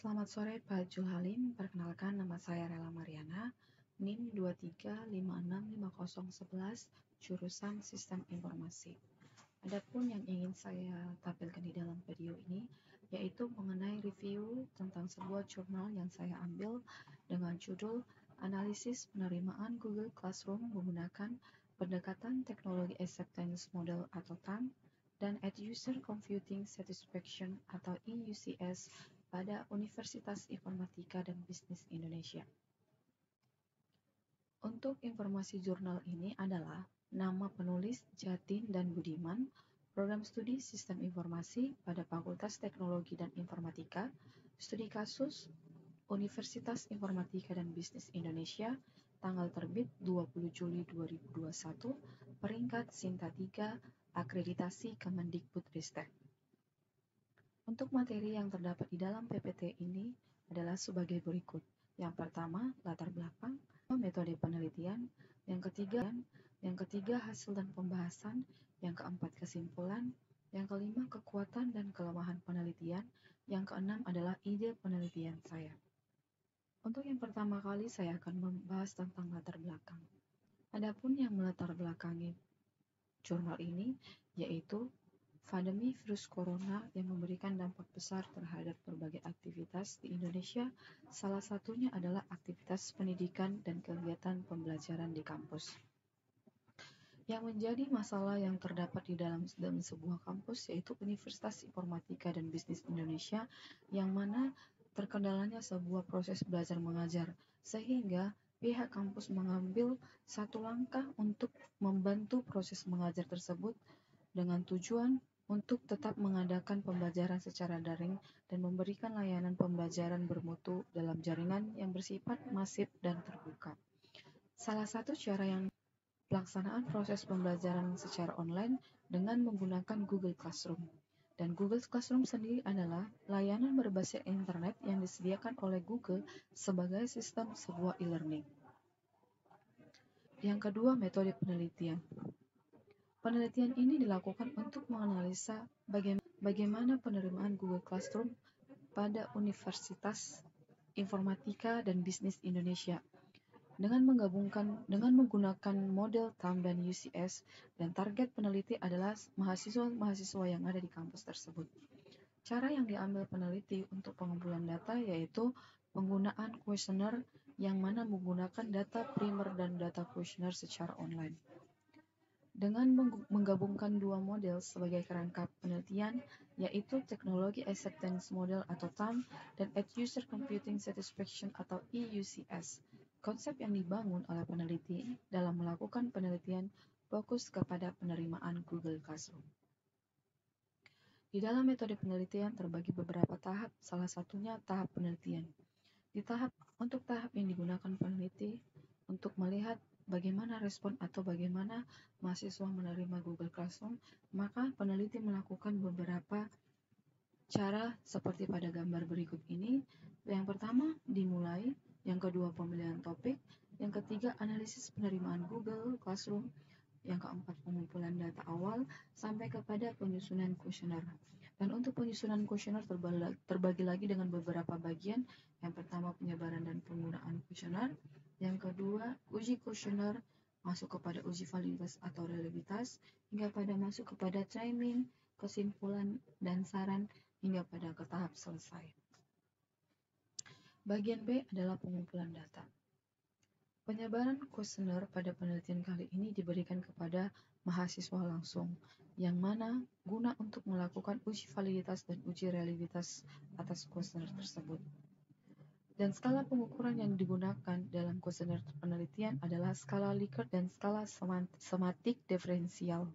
Selamat sore Pak Julhalim, perkenalkan nama saya Rela Mariana, NIM 23565011, jurusan Sistem Informasi. Adapun yang ingin saya tampilkan di dalam video ini, yaitu mengenai review tentang sebuah jurnal yang saya ambil dengan judul Analisis Penerimaan Google Classroom menggunakan Pendekatan Teknologi Acceptance Model atau TAM dan End User Computing Satisfaction atau EUCS pada Universitas Informatika dan Bisnis Indonesia. Untuk informasi jurnal ini adalah nama penulis Jatin dan Budiman, program studi Sistem Informasi pada Fakultas Teknologi dan Informatika, studi kasus Universitas Informatika dan Bisnis Indonesia, tanggal terbit 20 Juli 2021, peringkat Sinta 3, akreditasi Kemendikbudristek. Untuk materi yang terdapat di dalam PPT ini adalah sebagai berikut. Yang pertama, latar belakang, metode penelitian, yang ketiga hasil dan pembahasan, yang keempat kesimpulan, yang kelima kekuatan dan kelemahan penelitian, yang keenam adalah ide penelitian saya. Untuk yang pertama kali saya akan membahas tentang latar belakang. Adapun yang melatar belakangi jurnal ini yaitu pandemi virus corona yang memberikan dampak besar terhadap berbagai aktivitas di Indonesia, salah satunya adalah aktivitas pendidikan dan kegiatan pembelajaran di kampus. Yang menjadi masalah yang terdapat di dalam sebuah kampus yaitu Universitas Informatika dan Bisnis Indonesia, yang mana terkendalanya sebuah proses belajar mengajar, sehingga pihak kampus mengambil satu langkah untuk membantu proses mengajar tersebut dengan tujuan untuk tetap mengadakan pembelajaran secara daring dan memberikan layanan pembelajaran bermutu dalam jaringan yang bersifat masif dan terbuka. Salah satu cara yang pelaksanaan proses pembelajaran secara online dengan menggunakan Google Classroom. Dan Google Classroom sendiri adalah layanan berbasis internet yang disediakan oleh Google sebagai sistem sebuah e-learning. Yang kedua, metode penelitian. Penelitian ini dilakukan untuk menganalisa bagaimana penerimaan Google Classroom pada Universitas Informatika dan Bisnis Indonesia dengan menggunakan model TAM dan UCS, dan target peneliti adalah mahasiswa-mahasiswa yang ada di kampus tersebut. Cara yang diambil peneliti untuk pengumpulan data yaitu penggunaan kuesioner yang mana menggunakan data primer dan data kuesioner secara online. Dengan menggabungkan dua model sebagai kerangka penelitian, yaitu Teknologi Acceptance Model atau TAM dan End User Computing Satisfaction atau EUCS, konsep yang dibangun oleh peneliti dalam melakukan penelitian fokus kepada penerimaan Google Classroom. Di dalam metode penelitian terbagi beberapa tahap, salah satunya tahap penelitian. Untuk tahap yang digunakan peneliti untuk melihat bagaimana respon atau bagaimana mahasiswa menerima Google Classroom, maka peneliti melakukan beberapa cara seperti pada gambar berikut ini. Yang pertama, dimulai. Yang kedua, pemilihan topik. Yang ketiga, analisis penerimaan Google Classroom. Yang keempat, pengumpulan data awal sampai kepada penyusunan kuesioner. Dan untuk penyusunan kuesioner terbagi lagi dengan beberapa bagian. Yang pertama, penyebaran dan penggunaan kuesioner. Yang kedua, uji kuesioner, masuk kepada uji validitas atau reliabilitas, hingga pada masuk kepada timing, kesimpulan, dan saran, hingga pada ke tahap selesai. Bagian B adalah pengumpulan data. Penyebaran kuesioner pada penelitian kali ini diberikan kepada mahasiswa langsung, yang mana guna untuk melakukan uji validitas dan uji reliabilitas atas kuesioner tersebut. Dan skala pengukuran yang digunakan dalam kuesioner penelitian adalah skala Likert dan skala sematik diferensial,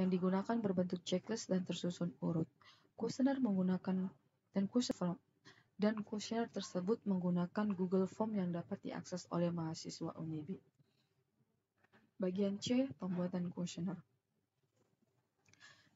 yang digunakan berbentuk checklist dan tersusun urut. Kuesioner menggunakan dan kuesioner tersebut menggunakan Google Form yang dapat diakses oleh mahasiswa Unibi. Bagian C, pembuatan kuesioner.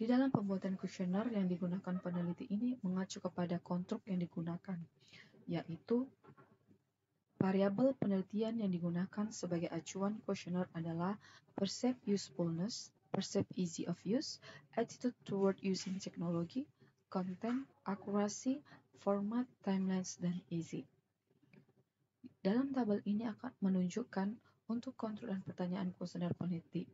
Di dalam pembuatan kuesioner yang digunakan peneliti ini mengacu kepada konstruk yang digunakan, yaitu variabel penelitian yang digunakan sebagai acuan kuesioner adalah perceived usefulness, perceived easy of use, attitude toward using technology, content, accuracy, format, timelines, dan easy. Dalam tabel ini akan menunjukkan untuk konstruk dan pertanyaan kuesioner peneliti.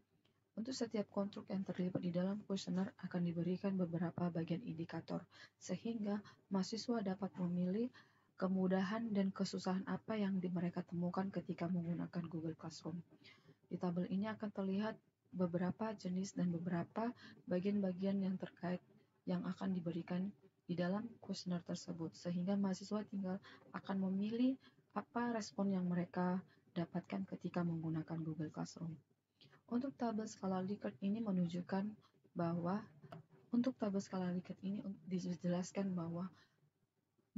Untuk setiap konstruk yang terlibat di dalam kuesioner akan diberikan beberapa bagian indikator, sehingga mahasiswa dapat memilih kemudahan dan kesusahan apa yang mereka temukan ketika menggunakan Google Classroom. Di tabel ini akan terlihat beberapa jenis dan beberapa bagian-bagian yang terkait yang akan diberikan di dalam kuesioner tersebut, sehingga mahasiswa tinggal akan memilih apa respon yang mereka dapatkan ketika menggunakan Google Classroom. Untuk tabel skala Likert ini menunjukkan bahwa dijelaskan bahwa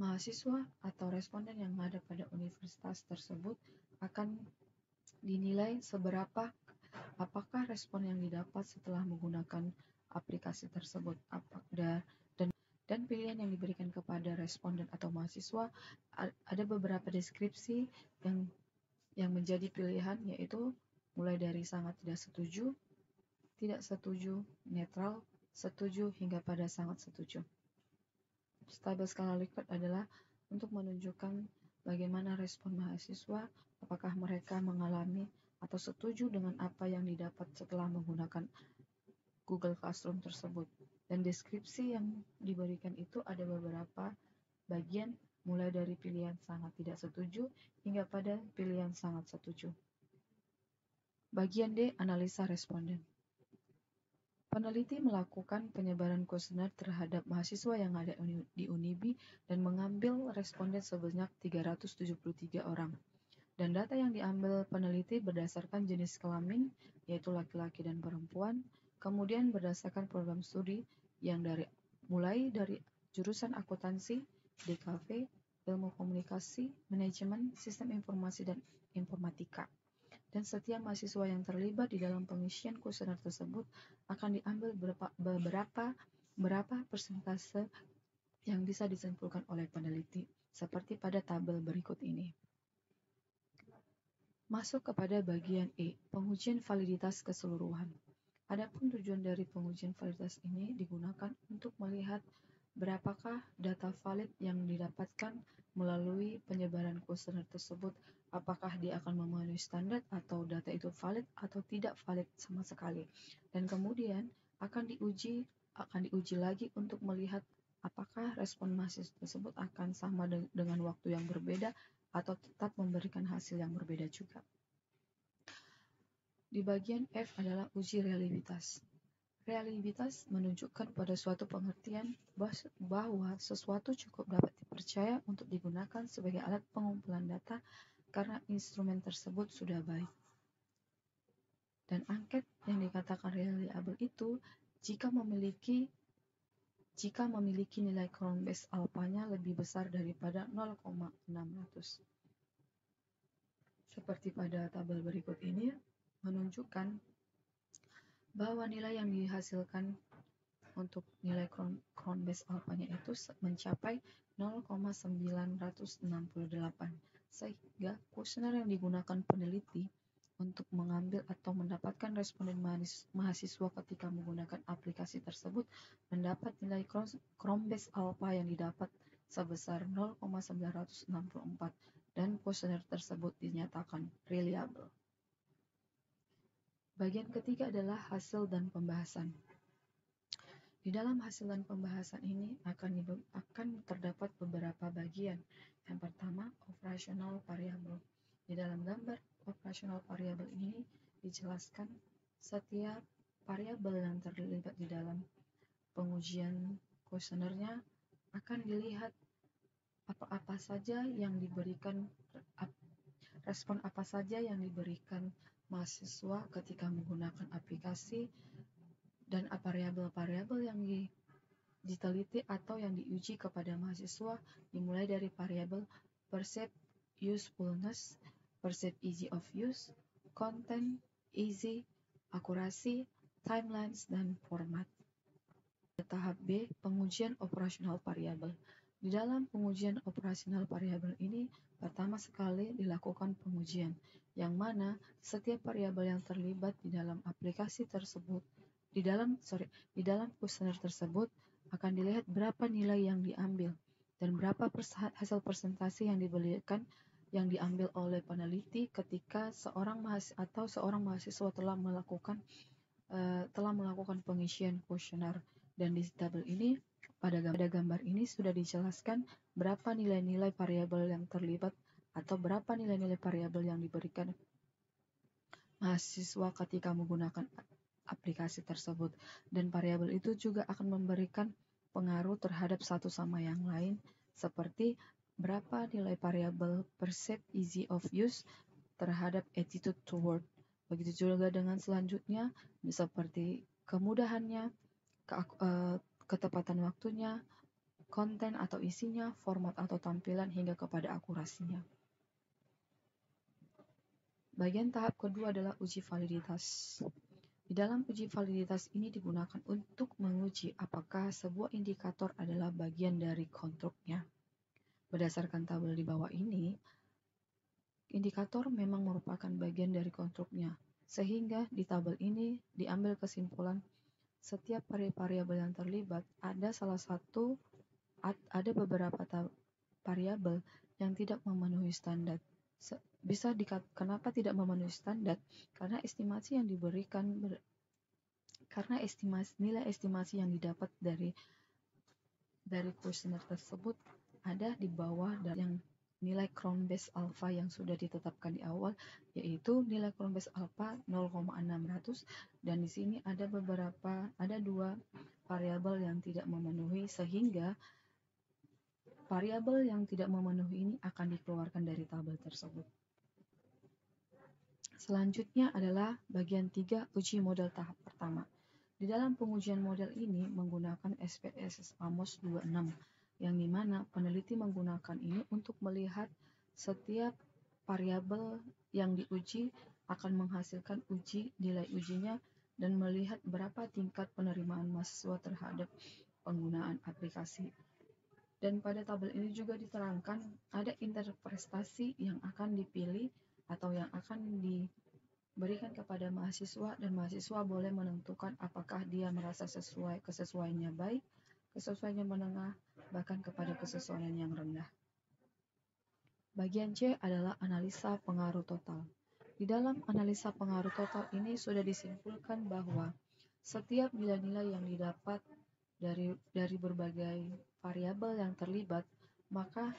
mahasiswa atau responden yang ada pada universitas tersebut akan dinilai apakah respon yang didapat setelah menggunakan aplikasi tersebut, dan pilihan yang diberikan kepada responden atau mahasiswa ada beberapa deskripsi yang menjadi pilihan, yaitu mulai dari sangat tidak setuju, netral, setuju, hingga pada sangat setuju. Tabel skala Likert adalah untuk menunjukkan bagaimana respon mahasiswa, apakah mereka mengalami atau setuju dengan apa yang didapat setelah menggunakan Google Classroom tersebut. Dan deskripsi yang diberikan itu ada beberapa bagian, mulai dari pilihan sangat tidak setuju hingga pada pilihan sangat setuju. Bagian D, analisa responden. Peneliti melakukan penyebaran kuesioner terhadap mahasiswa yang ada di Unibi dan mengambil responden sebanyak 373 orang. Dan data yang diambil peneliti berdasarkan jenis kelamin, yaitu laki-laki dan perempuan, kemudian berdasarkan program studi yang mulai dari jurusan akuntansi, DKV, ilmu komunikasi, manajemen, sistem informasi dan informatika. Dan setiap mahasiswa yang terlibat di dalam pengisian kuesioner tersebut akan diambil berapa persentase yang bisa disimpulkan oleh peneliti, seperti pada tabel berikut ini. Masuk kepada bagian E, pengujian validitas keseluruhan. Adapun tujuan dari pengujian validitas ini digunakan untuk melihat berapakah data valid yang didapatkan melalui penyebaran kuesioner tersebut, apakah dia akan memenuhi standar atau data itu valid atau tidak valid sama sekali. Dan kemudian akan diuji lagi untuk melihat apakah respon mahasiswa tersebut akan sama dengan waktu yang berbeda atau tetap memberikan hasil yang berbeda juga. Di bagian F adalah uji reliabilitas. Reliabilitas menunjukkan pada suatu pengertian bahwa sesuatu cukup dapat dipercaya untuk digunakan sebagai alat pengumpulan data karena instrumen tersebut sudah baik. Dan angket yang dikatakan reliable itu jika memiliki nilai Cron base alpha-nya lebih besar daripada 0,600. Seperti pada tabel berikut ini menunjukkan bahwa nilai yang dihasilkan untuk nilai Cron base alpha-nya itu mencapai 0,968, sehingga kuesioner yang digunakan peneliti untuk mengambil atau mendapatkan responden mahasiswa ketika menggunakan aplikasi tersebut mendapat nilai Cron base alpha yang didapat sebesar 0,964 dan kuesioner tersebut dinyatakan reliable. Bagian ketiga adalah hasil dan pembahasan. Di dalam hasil dan pembahasan ini akan terdapat beberapa bagian. Yang pertama, operasional variabel. Di dalam gambar operasional variabel ini dijelaskan setiap variabel yang terlibat di dalam pengujian kuesionernya akan dilihat apa saja yang diberikan, respon apa saja yang diberikan mahasiswa ketika menggunakan aplikasi, dan variabel-variabel yang diteliti atau yang diuji kepada mahasiswa dimulai dari variabel perceived usefulness, perceived easy of use, content, easy, akurasi, timelines, dan format. Tahap B, pengujian operasional variabel. Di dalam pengujian operasional variabel ini pertama sekali dilakukan pengujian, yang mana setiap variabel yang terlibat di dalam aplikasi tersebut di dalam kuesioner tersebut akan dilihat berapa nilai yang diambil dan berapa hasil presentasi yang diambil oleh peneliti ketika seorang mahasiswa telah melakukan pengisian kuesioner. Dan di tabel ini pada gambar ini sudah dijelaskan berapa nilai-nilai variabel yang terlibat atau berapa nilai-nilai variabel yang diberikan mahasiswa ketika menggunakan aplikasi tersebut, dan variabel itu juga akan memberikan pengaruh terhadap satu sama yang lain, seperti berapa nilai variabel perceived easy of use terhadap attitude toward. Begitu juga dengan selanjutnya, seperti kemudahannya, ketepatan waktunya, konten atau isinya, format atau tampilan, hingga kepada akurasinya. Bagian tahap kedua adalah uji validitas. Di dalam uji validitas ini digunakan untuk menguji apakah sebuah indikator adalah bagian dari konstruknya. Berdasarkan tabel di bawah ini, indikator memang merupakan bagian dari konstruknya, sehingga di tabel ini diambil kesimpulan setiap variabel yang terlibat ada beberapa variabel yang tidak memenuhi standar. Kenapa tidak memenuhi standar? Karena nilai estimasi yang didapat dari kuesioner tersebut ada di bawah dari yang nilai Crown Base Alpha yang sudah ditetapkan di awal, yaitu nilai Crown Base Alpha 0,600, dan di sini ada dua variabel yang tidak memenuhi, sehingga variabel yang tidak memenuhi ini akan dikeluarkan dari tabel tersebut. Selanjutnya adalah bagian 3, uji model tahap pertama. Di dalam pengujian model ini menggunakan SPSS AMOS 26, yang dimana peneliti menggunakan ini untuk melihat setiap variabel yang diuji akan menghasilkan nilai ujinya, dan melihat berapa tingkat penerimaan mahasiswa terhadap penggunaan aplikasi. Dan pada tabel ini juga diterangkan ada interpretasi yang akan dipilih atau yang akan diberikan kepada mahasiswa, dan mahasiswa boleh menentukan apakah dia merasa kesesuaiannya baik, kesesuaiannya menengah, bahkan kepada kesesuaian yang rendah. Bagian C adalah analisa pengaruh total. Di dalam analisa pengaruh total ini sudah disimpulkan bahwa setiap nilai-nilai yang didapat dari berbagai variabel yang terlibat, maka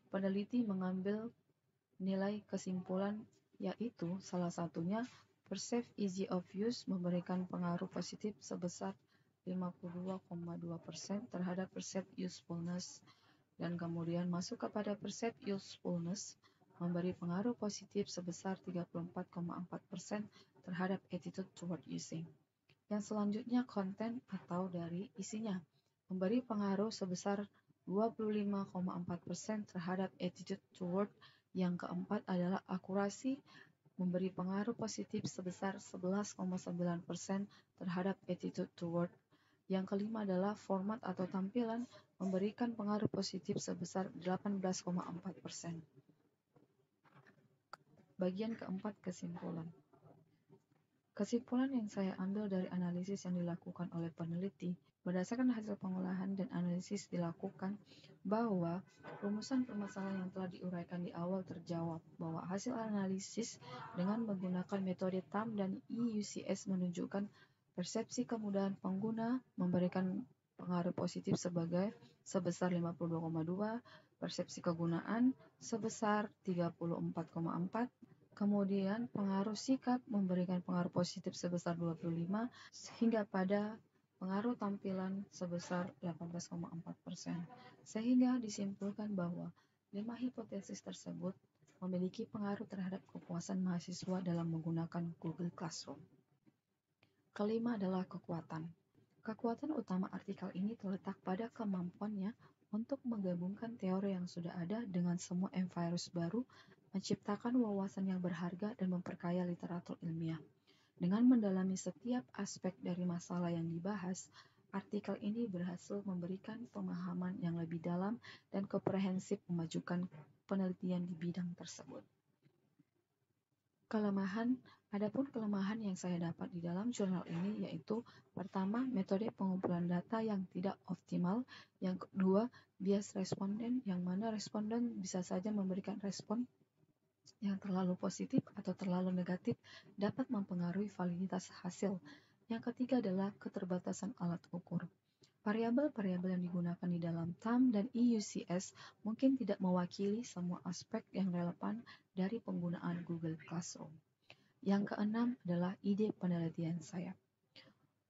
peneliti mengambil nilai kesimpulan, yaitu salah satunya perceived easy of use memberikan pengaruh positif sebesar 52,2% terhadap perceived usefulness, dan kemudian masuk kepada perceived usefulness memberi pengaruh positif sebesar 34,4% terhadap attitude toward using. Yang selanjutnya konten atau dari isinya memberi pengaruh sebesar 25,4% terhadap attitude toward. Yang keempat adalah akurasi memberi pengaruh positif sebesar 11,9% terhadap attitude toward. Yang kelima adalah format atau tampilan memberikan pengaruh positif sebesar 18,4%. Bagian keempat, kesimpulan. Kesimpulan yang saya ambil dari analisis yang dilakukan oleh peneliti, berdasarkan hasil pengolahan dan analisis dilakukan, bahwa rumusan permasalahan yang telah diuraikan di awal terjawab, bahwa hasil analisis dengan menggunakan metode TAM dan EUCS menunjukkan persepsi kemudahan pengguna memberikan pengaruh positif sebesar 52,2, persepsi kegunaan sebesar 34,4, kemudian pengaruh sikap memberikan pengaruh positif sebesar 25, hingga pada pengaruh tampilan sebesar 18,4%. Sehingga disimpulkan bahwa 5 hipotesis tersebut memiliki pengaruh terhadap kepuasan mahasiswa dalam menggunakan Google Classroom. Kelima adalah kekuatan. Kekuatan utama artikel ini terletak pada kemampuannya untuk menggabungkan teori yang sudah ada dengan semua virus baru, menciptakan wawasan yang berharga dan memperkaya literatur ilmiah. Dengan mendalami setiap aspek dari masalah yang dibahas, artikel ini berhasil memberikan pemahaman yang lebih dalam dan komprehensif memajukan penelitian di bidang tersebut. Adapun kelemahan yang saya dapat di dalam jurnal ini yaitu pertama, metode pengumpulan data yang tidak optimal, yang kedua, bias responden yang mana responden bisa saja memberikan respon yang terlalu positif atau terlalu negatif dapat mempengaruhi validitas hasil. Yang ketiga adalah keterbatasan alat ukur. Variabel-variabel yang digunakan di dalam TAM dan EUCS mungkin tidak mewakili semua aspek yang relevan dari penggunaan Google Classroom. Yang keenam adalah ide penelitian saya.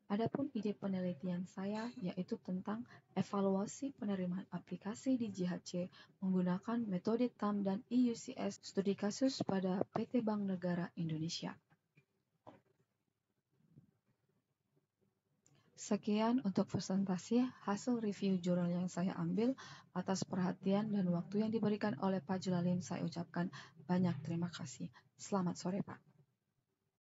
Adapun ide penelitian saya yaitu tentang evaluasi penerimaan aplikasi di JHC menggunakan metode TAM dan EUCS studi kasus pada PT Bank Negara Indonesia. Sekian untuk presentasi hasil review jurnal yang saya ambil. Atas perhatian dan waktu yang diberikan oleh Pak Julalim, saya ucapkan banyak terima kasih. Selamat sore, Pak.